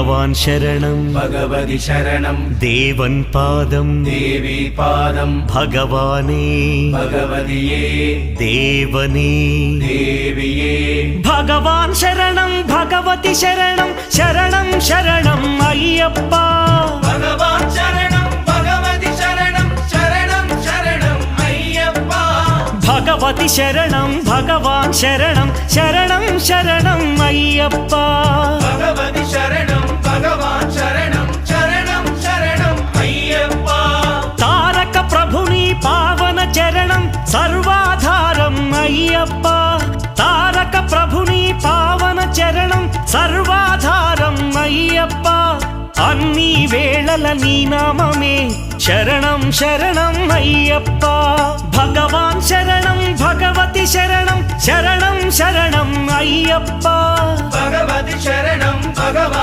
ഭഗവാൻ ശരണം ഭഗവതി ശരണം ദേവൻ പാദം ദേവി പാദം ഭഗവാനേ ഭഗവതിയേ ദേവനേ ദേവിയേ ഭഗവാൻ ശരണം ഭഗവതി ശരണം ശരണം ശരണം അയ്യപ്പ ഭഗവാൻ ശരണം ഭഗവതി ശരണം ശരണം ശരണം അയ്യപ്പ ഭഗവതി ശരണം ഭഗവാൻ ശരണം ശരണം ശരണം അയ്യപ്പ ഭഗവതി ശരണം ഭഗവാൻ ശരണം ശരണം ശരണം അയ്യപ്പ താരക ప్రభుని പാവന ചരണം സർവാധാരം അയ്യപ്പ താരക ప్రభుని పావన చరణం సర్వాధారం అయ్యప్ప అన్ని వేళల నీ నామమే శరణం శరణం అయ్యప్ప భగవాన్ శరణం భగవతి శరణం శరణం శరణం అయ్యప్ప భగవతి శరణం భగవాన్